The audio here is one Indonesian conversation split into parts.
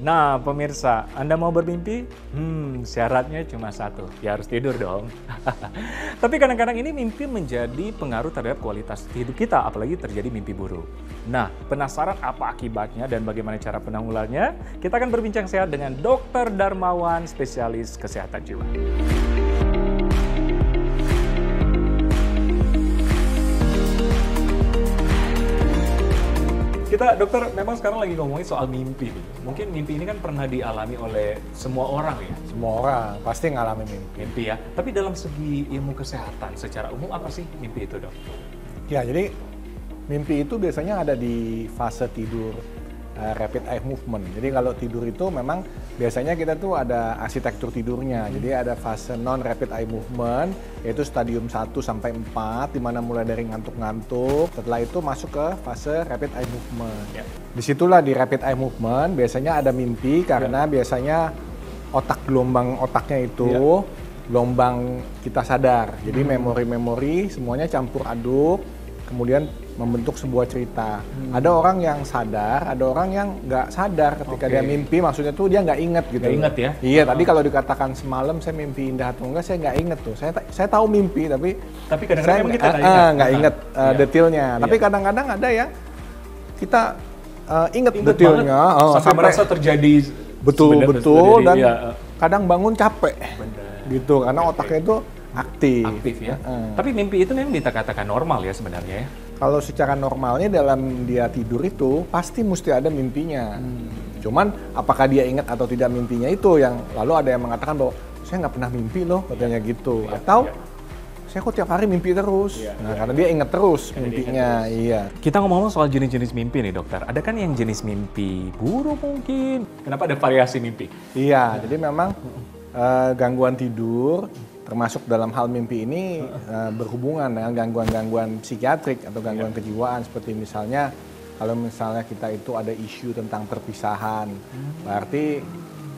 Nah, pemirsa, Anda mau bermimpi? Syaratnya cuma satu, ya harus tidur dong. Tapi kadang-kadang ini mimpi menjadi pengaruh terhadap kualitas hidup kita, apalagi terjadi mimpi buruk. Nah, penasaran apa akibatnya dan bagaimana cara penanggulangannya? Kita akan berbincang sehat dengan Dr. Darmawan, spesialis kesehatan jiwa. Kita, dokter, memang sekarang lagi ngomongin soal mimpi nih. Mungkin mimpi ini kan pernah dialami oleh semua orang ya? Semua orang pasti ngalami mimpi. Mimpi ya. Tapi dalam segi ilmu kesehatan, secara umum apa sih mimpi itu, dok? Ya, jadi mimpi itu biasanya ada di fase tidur rapid eye movement. Jadi kalau tidur itu memang biasanya kita tuh ada arsitektur tidurnya. Jadi ada fase non rapid eye movement, yaitu stadium 1 sampai 4, di mana mulai dari ngantuk-ngantuk. Setelah itu masuk ke fase rapid eye movement. Ya. Disitulah di rapid eye movement biasanya ada mimpi karena biasanya gelombang otaknya itu gelombang kita sadar. Jadi memori-memori semuanya campur aduk, kemudian membentuk sebuah cerita. Ada orang yang sadar, ada orang yang nggak sadar ketika dia mimpi, maksudnya tuh dia nggak inget gitu. Nggak inget ya? Iya, tadi kalau dikatakan semalam saya mimpi indah atau enggak, saya nggak inget tuh. Saya tahu mimpi, tapi kadang-kadang saya kita nggak inget detailnya. Tapi kadang-kadang ada yang kita inget detailnya. Sampai merasa terjadi betul-betul dan kadang bangun capek. Gitu, karena otaknya itu aktif ya. Tapi mimpi itu memang dikatakan normal ya sebenarnya ya? Kalau secara normalnya dalam dia tidur itu pasti mesti ada mimpinya. Cuman apakah dia ingat atau tidak mimpinya itu yang lalu ada yang mengatakan bahwa saya nggak pernah mimpi loh katanya gitu. Atau saya kok tiap hari mimpi terus. Karena dia ingat terus mimpinya. Iya. Kita ngomong soal jenis-jenis mimpi nih, dokter. Ada kan yang jenis mimpi buruk mungkin? Kenapa ada variasi mimpi? Iya, jadi memang gangguan tidur termasuk dalam hal mimpi ini berhubungan dengan gangguan-gangguan psikiatrik atau gangguan kejiwaan, seperti misalnya kalau misalnya kita itu ada isu tentang perpisahan, berarti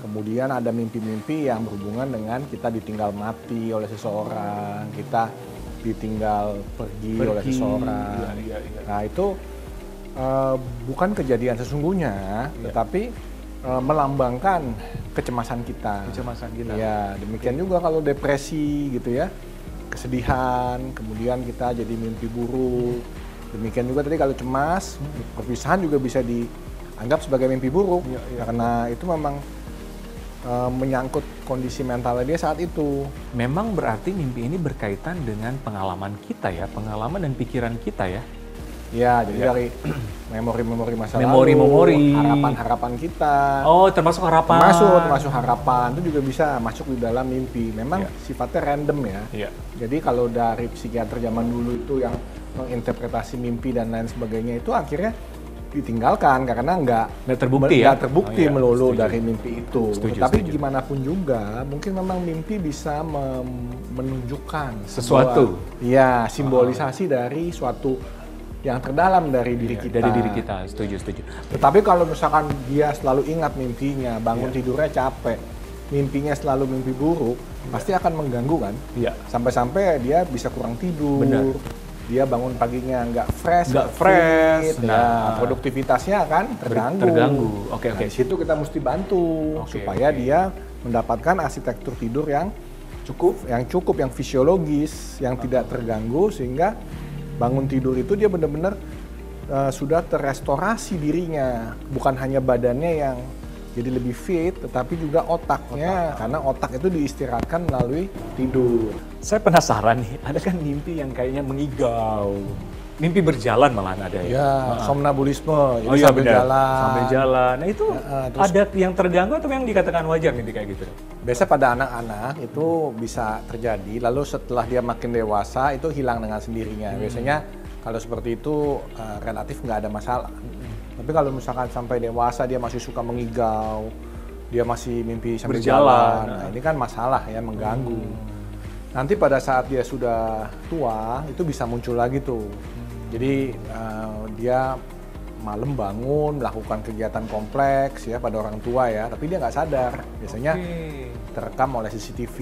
kemudian ada mimpi-mimpi yang berhubungan dengan kita ditinggal mati oleh seseorang, kita ditinggal pergi oleh seseorang. Nah itu bukan kejadian sesungguhnya, tetapi melambangkan kecemasan kita. Ya, demikian juga kalau depresi gitu ya, kesedihan, kemudian kita jadi mimpi buruk. Demikian juga tadi kalau cemas, perpisahan juga bisa dianggap sebagai mimpi buruk karena itu memang menyangkut kondisi mentalnya dia saat itu. Memang berarti mimpi ini berkaitan dengan pengalaman kita ya, pengalaman dan pikiran kita ya. Ya, jadi dari memori-memori masa lalu, harapan-harapan kita. Oh, termasuk harapan. Termasuk harapan itu juga bisa masuk di dalam mimpi. Memang sifatnya random ya. Jadi kalau dari psikiater zaman dulu itu yang menginterpretasi mimpi dan lain sebagainya itu akhirnya ditinggalkan karena nggak terbukti melulu dari mimpi itu. Tapi gimana pun juga, mungkin memang mimpi bisa menunjukkan sesuatu. Iya, simbolisasi dari suatu yang terdalam dari diri kita. Dari diri kita, setuju. Tetapi kalau misalkan dia selalu ingat mimpinya, bangun tidurnya capek, mimpinya selalu mimpi buruk, pasti akan mengganggu kan? Sampai-sampai dia bisa kurang tidur. Benar. Dia bangun paginya nggak fresh. Nah, produktivitasnya akan terganggu. Oke. Di situ kita mesti bantu supaya dia mendapatkan arsitektur tidur yang cukup, yang fisiologis, yang tidak terganggu sehingga bangun tidur itu dia benar-benar sudah terrestorasi dirinya, bukan hanya badannya yang jadi lebih fit, tetapi juga otaknya, karena otak itu diistirahatkan melalui tidur. Saya penasaran nih, ada kan mimpi yang kayaknya mengigau, mimpi berjalan malahan ada ya? Ya, somnabulisme, jadi sambil jalan. Nah itu ada yang terganggu atau yang dikatakan wajar mimpi kayak gitu? Biasa pada anak-anak itu bisa terjadi, lalu setelah dia makin dewasa itu hilang dengan sendirinya. Biasanya kalau seperti itu relatif nggak ada masalah. Tapi kalau misalkan sampai dewasa dia masih suka mengigau, dia masih mimpi sambil jalan, nah ini kan masalah ya, mengganggu. Nanti pada saat dia sudah tua itu bisa muncul lagi tuh. Jadi dia malam bangun melakukan kegiatan kompleks ya pada orang tua ya, tapi dia nggak sadar. Biasanya terekam oleh CCTV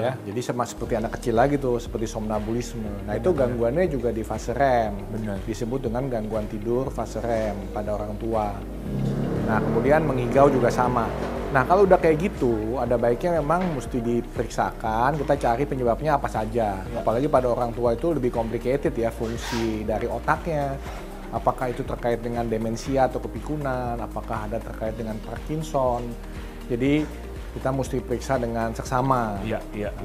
ya. Jadi seperti anak kecil lagi tuh, seperti somnabulisme. Nah, itu gangguannya juga di fase REM. Disebut dengan gangguan tidur fase REM pada orang tua. Nah, kemudian mengigau juga sama. Nah, kalau udah kayak gitu, ada baiknya memang mesti diperiksakan, kita cari penyebabnya apa saja. Apalagi pada orang tua itu lebih complicated ya fungsi dari otaknya. Apakah itu terkait dengan demensia atau kepikunan, apakah ada terkait dengan Parkinson. Jadi kita mesti periksa dengan seksama.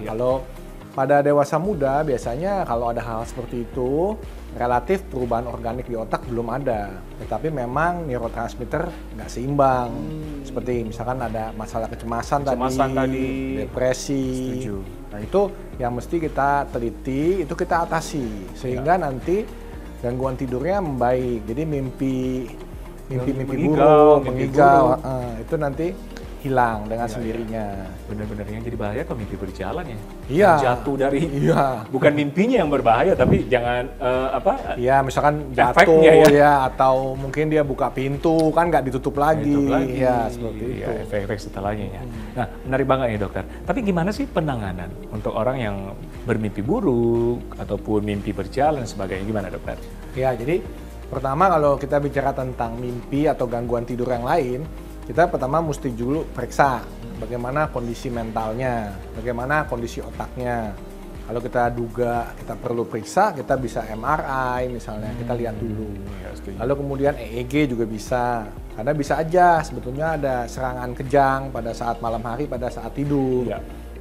Kalau pada dewasa muda biasanya kalau ada hal seperti itu, relatif perubahan organik di otak belum ada. Tetapi memang neurotransmitter nggak seimbang. Seperti misalkan ada masalah kecemasan tadi, depresi. Setuju. Nah itu yang mesti kita teliti, itu kita atasi. Sehingga nanti gangguan tidurnya membaik. Jadi mimpi buruk, mengigau, itu nanti hilang dengan sendirinya. Benar-benar yang jadi bahaya kalau mimpi berjalan ya. Iya. Jatuh dari bukan mimpinya yang berbahaya tapi jangan Iya, misalkan jatuh efeknya ya atau mungkin dia buka pintu kan nggak ditutup lagi. Ya, seperti itu. Efek-efek setelahnya ya. Nah, menarik banget nih dokter. Tapi gimana sih penanganan untuk orang yang bermimpi buruk ataupun mimpi berjalan sebagainya, gimana dokter? Ya, jadi pertama kalau kita bicara tentang mimpi atau gangguan tidur yang lain, kita pertama mesti dulu periksa bagaimana kondisi mentalnya, bagaimana kondisi otaknya. Kalau kita duga kita perlu periksa, kita bisa MRI misalnya, kita lihat dulu. Lalu kemudian EEG juga bisa, karena bisa aja sebetulnya ada serangan kejang pada saat malam hari, pada saat tidur.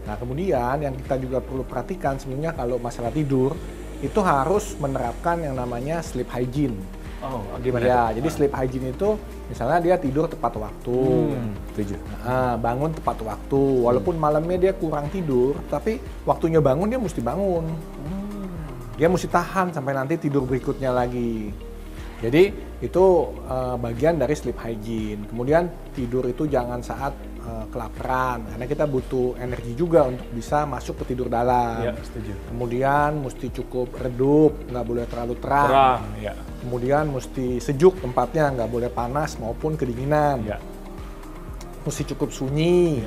Nah kemudian yang kita juga perlu perhatikan sebenarnya kalau masalah tidur, itu harus menerapkan yang namanya sleep hygiene. Oh, gimana? Ya, jadi sleep hygiene itu misalnya dia tidur tepat waktu, bangun tepat waktu, walaupun malamnya dia kurang tidur, tapi waktunya bangun dia mesti bangun. Dia mesti tahan sampai nanti tidur berikutnya lagi. Jadi itu bagian dari sleep hygiene. Kemudian tidur itu jangan saat kelaparan, karena kita butuh energi juga untuk bisa masuk ke tidur dalam. Ya, setuju. Kemudian mesti cukup redup, nggak boleh terlalu terang. Kemudian mesti sejuk tempatnya, nggak boleh panas maupun kedinginan. Mesti cukup sunyi,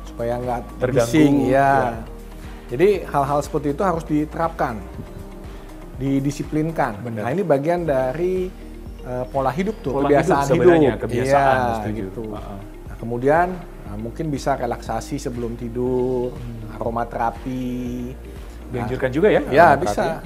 supaya nggak bising. Jadi hal-hal seperti itu harus diterapkan, didisiplinkan. Bener. Nah ini bagian dari pola hidup tuh, Pola kebiasaan hidup sebenarnya, hidup. kebiasaan, setuju. Gitu. Nah, kemudian mungkin bisa relaksasi sebelum tidur, aromaterapi. Dianjurkan juga ya? Ya bisa.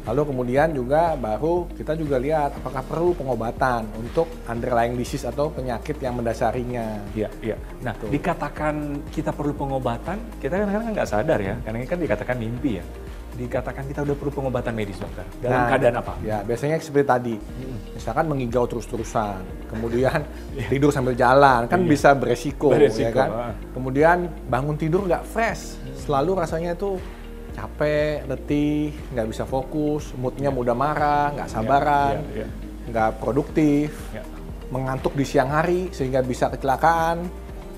Lalu kemudian juga baru kita juga lihat apakah perlu pengobatan untuk underlying disease atau penyakit yang mendasarinya. Iya. Nah, dikatakan kita perlu pengobatan, kita kadang-kadang nggak sadar ya, karena ini kan dikatakan mimpi ya. Dikatakan kita udah perlu pengobatan medis dokter. Dalam keadaan apa? Ya, biasanya seperti tadi. Misalkan mengigau terus-terusan, kemudian tidur sambil jalan, kan bisa beresiko. Ya kan? Kemudian bangun tidur nggak fresh, selalu rasanya itu capek, letih, nggak bisa fokus, moodnya mudah marah, nggak sabaran, nggak produktif, mengantuk di siang hari sehingga bisa kecelakaan.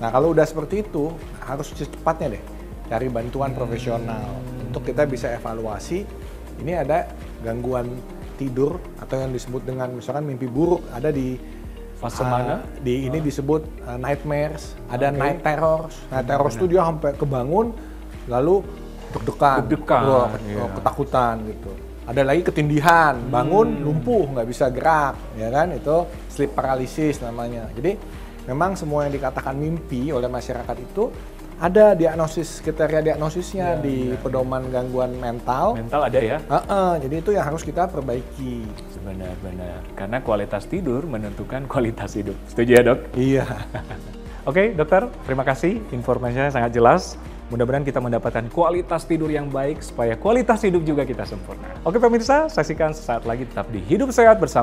Nah kalau udah seperti itu harus secepatnya deh cari bantuan profesional untuk kita bisa evaluasi ini ada gangguan tidur atau yang disebut dengan misalkan mimpi buruk ada di fase mana? Di ini disebut nightmares, ada night terrors. Night terrors itu dia sampai kebangun lalu deg-degan, ketakutan gitu. Ada lagi ketindihan, bangun lumpuh, nggak bisa gerak, ya kan? Itu sleep paralysis namanya. Jadi memang semua yang dikatakan mimpi oleh masyarakat itu ada diagnosis, kriteria diagnosisnya di pedoman gangguan mental. Mental ada ya? Jadi itu yang harus kita perbaiki. Benar-benar, karena kualitas tidur menentukan kualitas hidup. Setuju ya dok? Iya. Oke dokter, terima kasih. Informasinya sangat jelas. Mudah-mudahan kita mendapatkan kualitas tidur yang baik supaya kualitas hidup juga kita sempurna. Oke pemirsa, saksikan sesaat lagi tetap di Hidup Sehat bersama